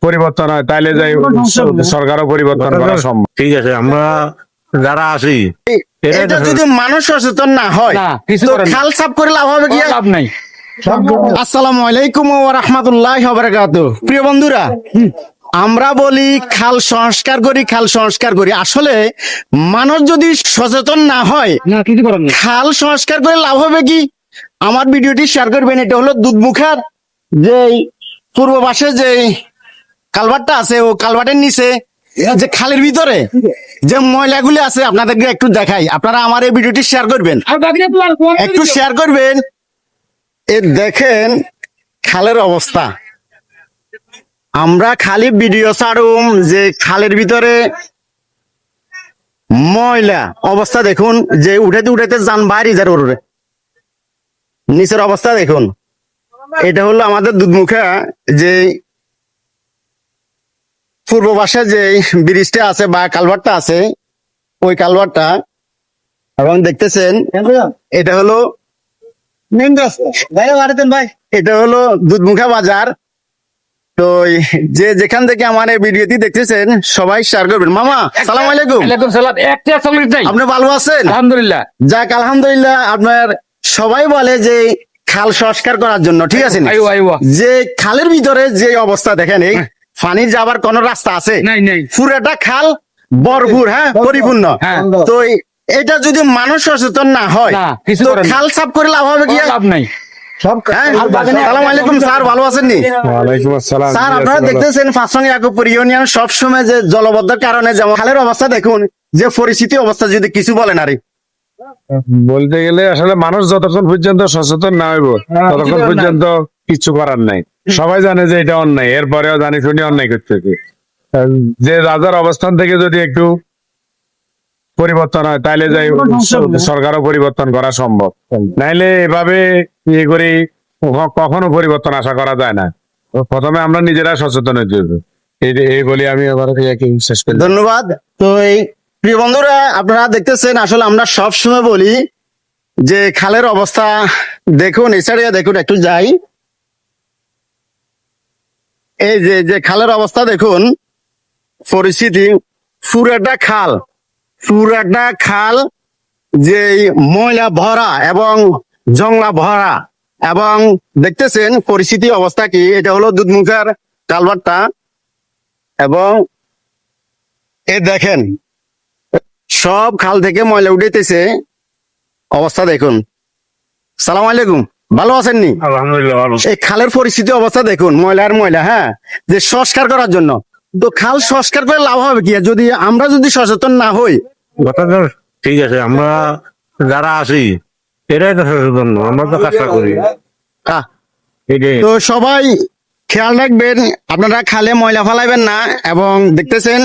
পরিবর্তন হয় তাইলে যাই সরকারও পরিবর্তন করা সম্ভব। ঠিক আছে, আমরা যারা আছি এটা যদি মানুষ সচেতন না হয় তো খাল সাফ করে লাভ হবে কি? লাভ নাই। আসসালামু আলাইকুম ওয়া রাহমাতুল্লাহি ওয়া বারাকাতুহু। প্রিয় বন্ধুরা, আমরা বলি খাল সংস্কার করি, খাল সংস্কার করি। আসলে মানুষ যদি সচেতন না হয় না কিছু করার নেই। খাল সংস্কার করে লাভ হবে কি? আমার ভিডিওটি শেয়ার করবেন। এটা হলো দুধমুখার যে পূর্ব পাশে যে কালভারটা আছে, ও কালভার্টের নিচে যে খালের ভিতরে যে ময়লাগুলি আছে আপনাদেরকে একটু দেখাই। আপনারা আমার এই ভিডিওটি শেয়ার করবেন, একটু শেয়ার করবেন। দেখেন খালের অবস্থা। আমরা খালি ভিডিও ছাড়ুম যে খালের ভিতরে ময়লা অবস্থা দেখুন, যে উঠাতে উঠাতে যান বাইরে যার ওর নিচের অবস্থা দেখুন। এটা হলো আমাদের দুধমুখা যে পূর্ব পাশে যে ব্রিজটা আছে বা কালভারটা আছে, ওই কালভারটা। এবং দেখতেছেন এটা হলো মেন রাস্তা। ভাই এটা হলো দুধমুখা বাজার। তো যে যেখান থেকে আমার এই ভিডিওটি দেখতেছেন সবাই শেয়ার করবেন। মামা সালাম আলাইকুম। ওয়ালাইকুম সালাম। একটা চকলেট নাই। আপনি ভালো আছেন? আলহামদুলিল্লাহ। যাক আলহামদুলিল্লাহ। আপনার সবাই বলে যে খাল সংস্কার করার জন্য, ঠিক আছে, আইও আইও। যে খালের ভিতরে যে অবস্থা দেখেন, এই পানির যাবার কোন রাস্তা আছে? নাই নাই। পুরাটা খাল ভরপুর, হ্যাঁ, পরিপূর্ণ। হ্যাঁ। তো এটা যদি মানুষ সচেতন না হয় না, কিছু তো করার নেই। খাল সাফ করে লাভ হবে কি? লাভ নাই। হ্যাঁ? সালাম আলাইকুম স্যার, ভালো আছেন নি? ওয়ালাইকুম আসসালাম। স্যার আপনারা দেখতেছেন পাঁচসঙ্গে ইয়াকুবপুর ইউনিয়ন সবসময় যে জলবদ্ধের কারণে যেমন খালের অবস্থা দেখুন, যে পরিস্থিতি অবস্থা, যদি কিছু বলেন আরে। বলতে গেলে আসলে মানুষ যতক্ষণ পর্যন্ত সচেতন না হইব ততক্ষণ পর্যন্ত কিছু করার নাই। সবাই জানে যে এটা অন্যায়, এরপরেও জানি শুনি অন্যায় করতেছে। যে রাজার অবস্থান থেকে যদি একটু পরিবর্তন হয় তাইলে যাই সরকারও পরিবর্তন করা সম্ভব। নাইলে এভাবে ইয়ে করে কখনো পরিবর্তন আশা করা যায় না। প্রথমে আমরা নিজেরা সচেতন হতে হবে। এই বলি আমি আবার শেষ করি। ধন্যবাদ। তো এই প্রিয় বন্ধুরা, আপনারা দেখতেছেন আসলে আমরা সব সময় বলি যে খালের অবস্থা দেখুন, এছাড়া দেখুন, একটু যাই। এই যে যে খালের অবস্থা দেখুন, পরিস্থিতি পুরাটা খাল যে ময়লা ভরা এবং জংলা ভরা। এবং দেখতেছেন পরিস্থিতি অবস্থা কি। এটা হলো দুধমুখার কালভারটা। এবং এই দেখেন সব খাল থেকে ময়লা উঠেতেছে, অবস্থা দেখুন। সালাম আলাইকুম, ভালো আছেন নি? আলহামদুলিল্লাহ ভালো। এই খালের পরিস্থিতি অবস্থা দেখুন, ময়লার ময়লা, হ্যাঁ, যে সংস্কার করার জন্য। তো খাল সংস্কার করে লাভ হবে কি যদি আমরা যদি সচেতন না হই? ঠিক আছে, আমরা যারা আছি এরাই তো সচেতন, আমরা তো কাজটা করি। আহ, এটাই। তো সবাই খেয়াল রাখবেন, আপনারা খালে ময়লা ফালাইবেন না। এবং দেখতেছেন